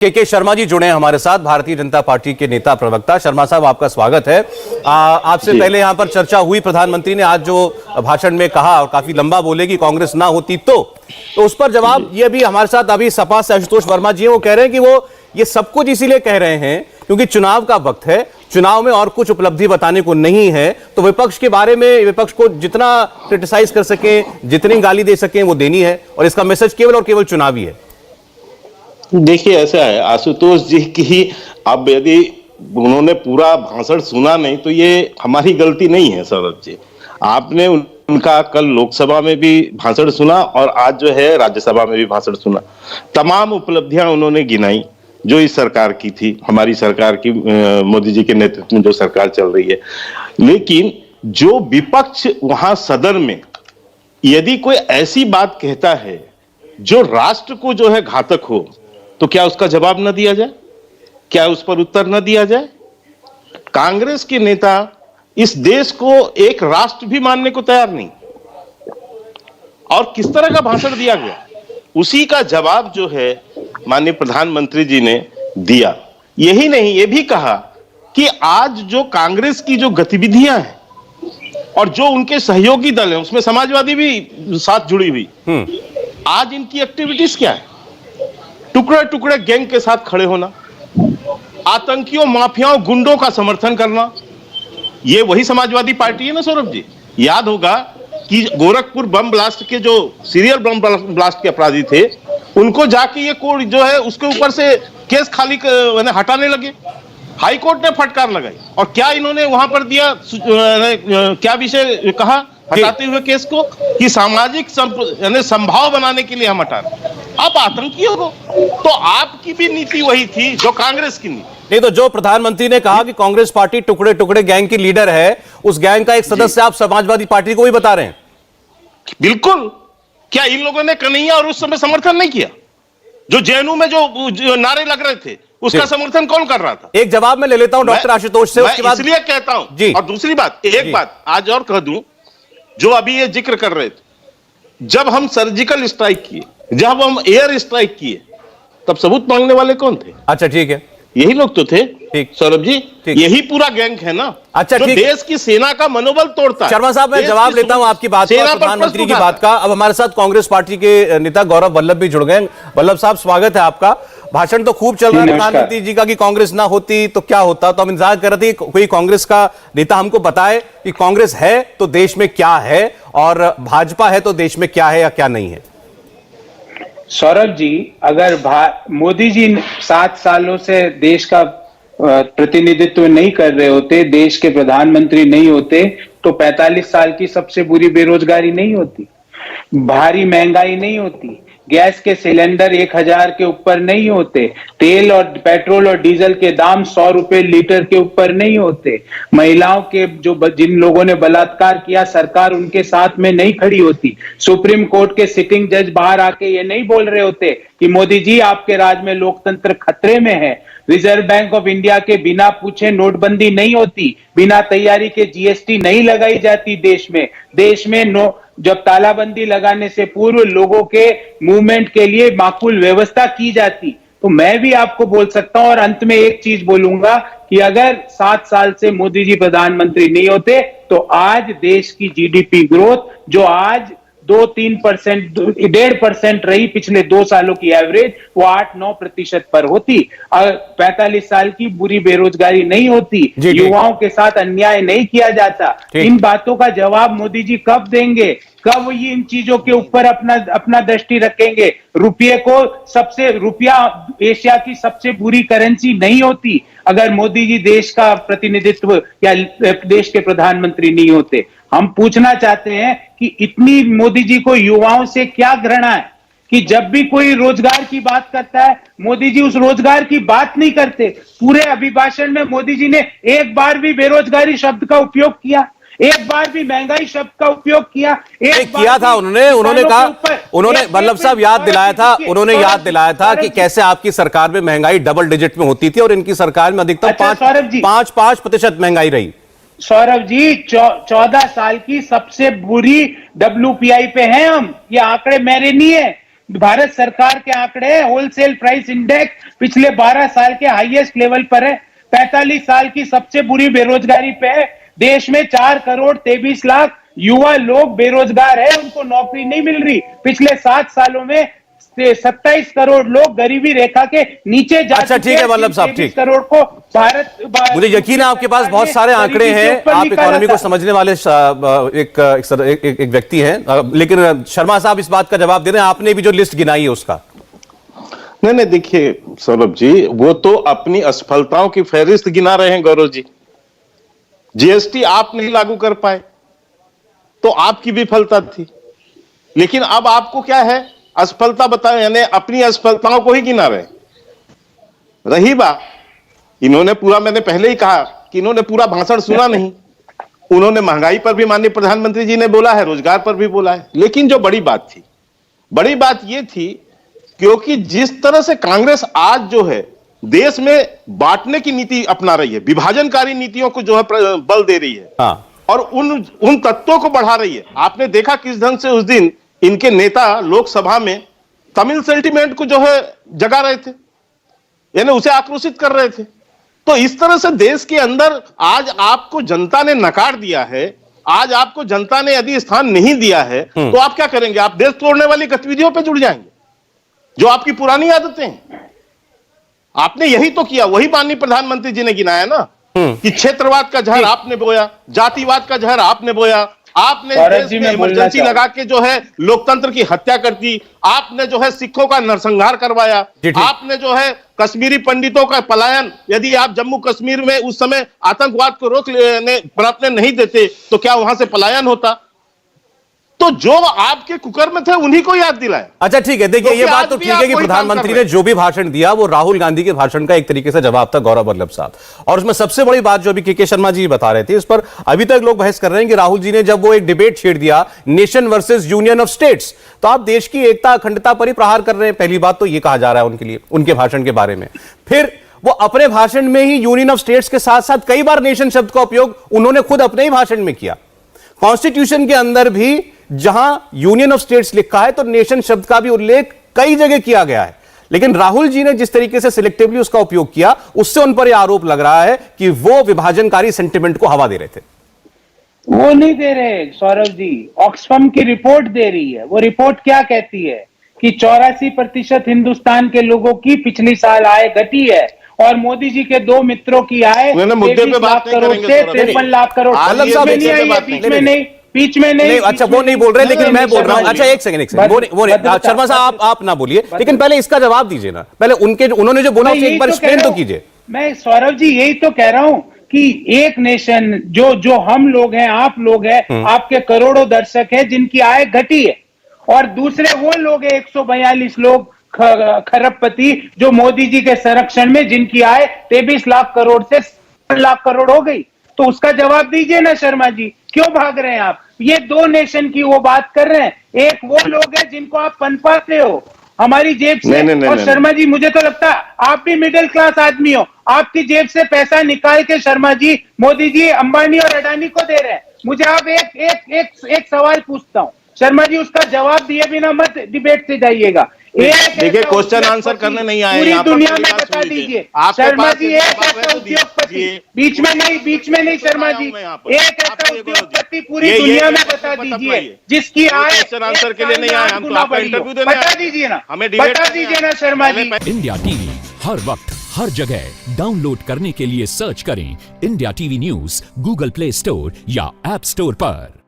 के शर्मा जी जुड़े हैं हमारे साथ, भारतीय जनता पार्टी के नेता प्रवक्ता। शर्मा साहब, आपका स्वागत है। आपसे पहले यहां पर चर्चा हुई, प्रधानमंत्री ने आज जो भाषण में कहा और काफी लंबा बोले कि कांग्रेस ना होती तो उस पर जवाब ये भी हमारे साथ अभी सपा से आशुतोष वर्मा जी हैं, वो कह रहे हैं कि वो ये सब कुछ इसीलिए कह रहे हैं क्योंकि चुनाव का वक्त है, चुनाव में और कुछ उपलब्धि बताने को नहीं है, तो विपक्ष के बारे में विपक्ष को जितना क्रिटिसाइज कर सके, जितनी गाली दे सके वो देनी है और इसका मैसेज केवल और केवल चुनावी है। देखिए, ऐसा है आशुतोष जी की, अब यदि उन्होंने पूरा भाषण सुना नहीं तो ये हमारी गलती नहीं है। सौरभ जी, आपने उनका कल लोकसभा में भी भाषण सुना और आज जो है राज्यसभा में भी भाषण सुना। तमाम उपलब्धियां उन्होंने गिनाई जो इस सरकार की थी, हमारी सरकार की, मोदी जी के नेतृत्व में जो सरकार चल रही है। लेकिन जो विपक्ष वहां सदन में यदि कोई ऐसी बात कहता है जो राष्ट्र को जो है घातक हो, तो क्या उसका जवाब न दिया जाए? क्या उस पर उत्तर न दिया जाए? कांग्रेस के नेता इस देश को एक राष्ट्र भी मानने को तैयार नहीं, और किस तरह का भाषण दिया गया उसी का जवाब जो है माननीय प्रधानमंत्री जी ने दिया। यही नहीं, ये भी कहा कि आज जो कांग्रेस की जो गतिविधियां हैं और जो उनके सहयोगी दल हैं, उसमें समाजवादी भी साथ जुड़ी हुई, आज इनकी एक्टिविटीज क्या है? टुकड़े टुकड़े गैंग के साथ खड़े होना, आतंकियों, माफियाओं, गुंडों का समर्थन करना, ये वही समाजवादी पार्टी है ना सौरभ जी। याद होगा कि गोरखपुर बम ब्लास्ट के जो सीरियल बम ब्लास्ट के अपराधी थे, उनको जाके ये कोर्ट जो है उसके ऊपर से केस खाली हटाने लगे, हाई कोर्ट ने फटकार लगाई। और क्या इन्होंने वहां पर दिया, क्या विषय कहा हटाते हुए केस को, कि सामाजिक संभाव बनाने के लिए हम हटा रहे। आप आतंकियों को, तो आपकी भी नीति वही थी जो कांग्रेस की नीति नहीं। तो जो प्रधानमंत्री ने कहा कि कांग्रेस पार्टी टुकड़े टुकड़े गैंग की लीडर है, उस गैंग का एक सदस्य आप समाजवादी पार्टी को भी बता रहे हैं? बिल्कुल। क्या इन लोगों ने कन्हैया और उस समय समर्थन नहीं किया? जो जेएनयू में जो नारे लग रहे थे, उसका समर्थन कौन कर रहा था? एक जवाब मैं ले लेता हूं डॉक्टर आशुतोष से, उसके बाद इसलिए कहता हूं जी। और दूसरी बात, एक बात आज और कह दूं, जो अभी ये जिक्र कर रहे थे, जब हम सर्जिकल स्ट्राइक किए, जब हम एयर स्ट्राइक किए, तब सबूत मांगने वाले कौन थे? अच्छा, ठीक है, यही लोग तो थे। ठीक सौरभ जी, यही पूरा गैंग है ना। अच्छा, जो देश की सेना का मनोबल तोड़ता है। शर्मा साहब, मैं जवाब लेता हूं आपकी बात का, प्रधानमंत्री की बात का। अब हमारे साथ कांग्रेस पार्टी के नेता गौरव वल्लभ भी जुड़ गए। वल्लभ साहब, स्वागत है आपका। भाषण तो खूब चल रहा है प्रधानमंत्री जी का कि कांग्रेस ना होती तो क्या होता, तो हम इंतजार कर रहे थे कोई कांग्रेस का नेता हमको बताए कि कांग्रेस है तो देश में क्या है और भाजपा है तो देश में क्या है या क्या नहीं है। सौरभ जी, अगर मोदी जी 7 सालों से देश का प्रतिनिधित्व नहीं कर रहे होते, देश के प्रधानमंत्री नहीं होते, तो 45 साल की सबसे बुरी बेरोजगारी नहीं होती, भारी महंगाई नहीं होती, गैस के सिलेंडर 1000 के ऊपर नहीं होते, तेल और पेट्रोल और डीजल के दाम 100 रुपए लीटर के ऊपर नहीं होते, महिलाओं के जिन लोगों ने बलात्कार किया, सरकार उनके साथ में नहीं खड़ी होती, सुप्रीम कोर्ट के सिटिंग जज बाहर आके ये नहीं बोल रहे होते कि मोदी जी आपके राज में लोकतंत्र खतरे में है, रिजर्व बैंक ऑफ इंडिया के बिना पूछे नोटबंदी नहीं होती, बिना तैयारी के जीएसटी नहीं लगाई जाती देश में जब तालाबंदी लगाने से पूर्व लोगों के मूवमेंट के लिए माकूल व्यवस्था की जाती। तो मैं भी आपको बोल सकता हूं, और अंत में एक चीज बोलूंगा कि अगर 7 साल से मोदी जी प्रधानमंत्री नहीं होते तो आज देश की जीडीपी ग्रोथ, जो आज 2-3%, 1.5% रही पिछले 2 सालों की एवरेज, वो 8-9% पर होती। 45 साल की बुरी बेरोजगारी नहीं होती, युवाओं के साथ अन्याय नहीं किया जाता। इन बातों का जवाब मोदी जी कब देंगे? कब ये इन चीजों के ऊपर अपना दृष्टि रखेंगे? रुपया एशिया की सबसे बुरी करेंसी नहीं होती अगर मोदी जी देश का प्रतिनिधित्व या देश के प्रधानमंत्री नहीं होते। हम पूछना चाहते हैं कि इतनी मोदी जी को युवाओं से क्या घृणा है कि जब भी कोई रोजगार की बात करता है, मोदी जी उस रोजगार की बात नहीं करते। पूरे अभिभाषण में मोदी जी ने एक बार भी बेरोजगारी शब्द का उपयोग किया, एक बार भी महंगाई शब्द का उपयोग किया, किया था उन्होंने कहा, उन्होंने वल्लभ साहब याद दिलाया था कि कैसे आपकी सरकार में महंगाई डबल डिजिट में होती थी और इनकी सरकार में अधिकतम 5% महंगाई रही। सौरभ जी, 14 साल की सबसे बुरी WPI पे हैं हम, ये आंकड़े मेरे नहीं है। भारत सरकार के आंकड़े हैं, होलसेल प्राइस इंडेक्स पिछले 12 साल के हाईएस्ट लेवल पर है। 45 साल की सबसे बुरी बेरोजगारी पे है। देश में 4 करोड़ 23 लाख युवा लोग बेरोजगार है, उनको नौकरी नहीं मिल रही। पिछले 7 सालों में 27 करोड़ लोग गरीबी रेखा के नीचे जा अच्छा, ठीक है वल्लभ साहब, 23 ठीक। करोड़ को भारत मुझे यकीन है आपके पास बहुत सारे आंकड़े हैं, आप इकोनॉमी को समझने वाले एक व्यक्ति हैं, लेकिन शर्मा साहब इस बात का जवाब दे रहे हैं, आपने भी जो लिस्ट गिनाई है उसका। नहीं, देखिए सौरभ जी, वो तो अपनी असफलताओं की फहरिस्त गिना रहे हैं गौरव जी। जीएसटी आप नहीं लागू कर पाए तो आपकी विफलता थी, लेकिन अब आपको क्या है, असफलता बताए, यानी अपनी असफलताओं को ही गिना रहे। रही बात, इन्होंने पूरा, मैंने पहले ही कहा कि इन्होंने पूरा भाषण सुना नहीं। उन्होंने महंगाई पर भी माननीय प्रधानमंत्री जी ने बोला है, रोजगार पर भी बोला है, लेकिन जो बड़ी बात थी, बड़ी बात यह थी क्योंकि जिस तरह से कांग्रेस आज जो है देश में बांटने की नीति अपना रही है, विभाजनकारी नीतियों को जो है बल दे रही है, हाँ, और उन तत्वों को बढ़ा रही है। आपने देखा किस ढंग से उस दिन इनके नेता लोकसभा में तमिल सेंटीमेंट को जो है जगा रहे थे, यानी उसे आक्रोशित कर रहे थे। तो इस तरह से देश के अंदर आज आपको जनता ने नकार दिया है, आज आपको जनता ने यदि स्थान नहीं दिया है तो आप क्या करेंगे? आप देश तोड़ने वाली गतिविधियों पे जुड़ जाएंगे, जो आपकी पुरानी आदतें हैं। आपने यही तो किया, वही माननीय प्रधानमंत्री जी ने गिनाया ना कि क्षेत्रवाद का जहर आपने बोया, जातिवाद का जहर आपने बोया, आपने देश में इमरजेंसी लगा के जो है लोकतंत्र की हत्या कर दी, आपने जो है सिखों का नरसंहार करवाया, आपने जो है कश्मीरी पंडितों का पलायन, यदि आप जम्मू कश्मीर में उस समय आतंकवाद को रोकने नहीं देते तो क्या वहां से पलायन होता? तो जो आपके कुकर में थे उन्हीं को याद दिलाया। अच्छा ठीक है, देखिए ये बात तो ठीक है कि प्रधानमंत्री ने जो भी भाषण दिया वो राहुल गांधी के भाषण का एक तरीके से जवाब था, गौरव वल्लभ साहब। और उसमें सबसे बड़ी बात जो अभी के शर्मा जी बता रहे थे, इस पर अभी तक लोग बहस कर रहे हैं कि राहुल जी ने जब वो एक डिबेट छेड़ दिया nation versus union of states, तो आप देश की एकता अखंडता पर ही प्रहार कर रहे हैं। पहली बात तो ये कहा जा रहा है उनके लिए, उनके भाषण के बारे में। फिर वो अपने भाषण में ही यूनियन ऑफ स्टेट्स के साथ साथ कई बार नेशन शब्द का उपयोग उन्होंने खुद अपने ही भाषण में किया। कॉन्स्टिट्यूशन के अंदर भी जहां यूनियन ऑफ स्टेट्स लिखा है तो नेशन शब्द का भी उल्लेख कई जगह किया गया है, लेकिन राहुल जी ने जिस तरीके से सिलेक्टिवली उसका उपयोग किया, उससे उन पर यह आरोप लग रहा है कि वो विभाजनकारी सेंटिमेंट को हवा दे रहे थे। वो नहीं दे रहे सौरभ जी, ऑक्सफैम की रिपोर्ट दे रही है। वो रिपोर्ट क्या कहती है कि 84% हिंदुस्तान के लोगों की पिछली साल आय घटी है और मोदी जी के 2 मित्रों की आय 23 लाख करोड़ से 53 लाख करोड़। बीच में नहीं, अच्छा वो नहीं बोल रहे, लेकिन मैं बोल रहा हूं। अच्छा एक सेकंड, वो नहीं शर्मा साहब, आप ना बोलिए, लेकिन पहले इसका जवाब दीजिए ना, पहले उन्होंने जो बोला एक बार एक्सप्लेन तो कीजिए। मैं सौरभ जी यही तो कह रहा हूं कि एक नेशन जो हम लोग हैं, आप लोग हैं, आपके करोड़ों दर्शक हैं जिनकी आय घटी है, और दूसरे वो लोग हैं 142 लोग खरबपति जो मोदी जी के संरक्षण में, जिनकी आय 23 लाख करोड़ से 7 लाख करोड़ हो गई। तो उसका जवाब दीजिए ना शर्मा जी, क्यों भाग रहे हैं आप? ये 2 नेशन की वो बात कर रहे हैं, एक वो लोग हैं जिनको आप पनपाते हो हमारी जेब से। और शर्मा जी मुझे तो लगता है आप भी मिडिल क्लास आदमी हो, आपकी जेब से पैसा निकाल के शर्मा जी मोदी जी अंबानी और अडानी को दे रहे हैं। मुझे आप एक सवाल पूछता हूं शर्मा जी, उसका जवाब दिए बिना मत डिबेट से जाइएगा। देखिए क्वेश्चन आंसर करने नहीं आए, पूरी दुनिया में बता दीजिए शर्मा जी, एक ऐसा उद्योगपति, बीच में नहीं शर्मा जी, एक ऐसा उद्योगपति पूरी दुनिया में बता दीजिए जिसकी आय क्वेश्चन आंसर के लिए नहीं आए, हम तो आपका इंटरव्यू देने बता दीजिए ना, बता दीजिए ना शर्मा जी। इंडिया टीवी हर वक्त हर जगह डाउनलोड करने के लिए सर्च करें India TV news Google play store या ऐप स्टोर पर।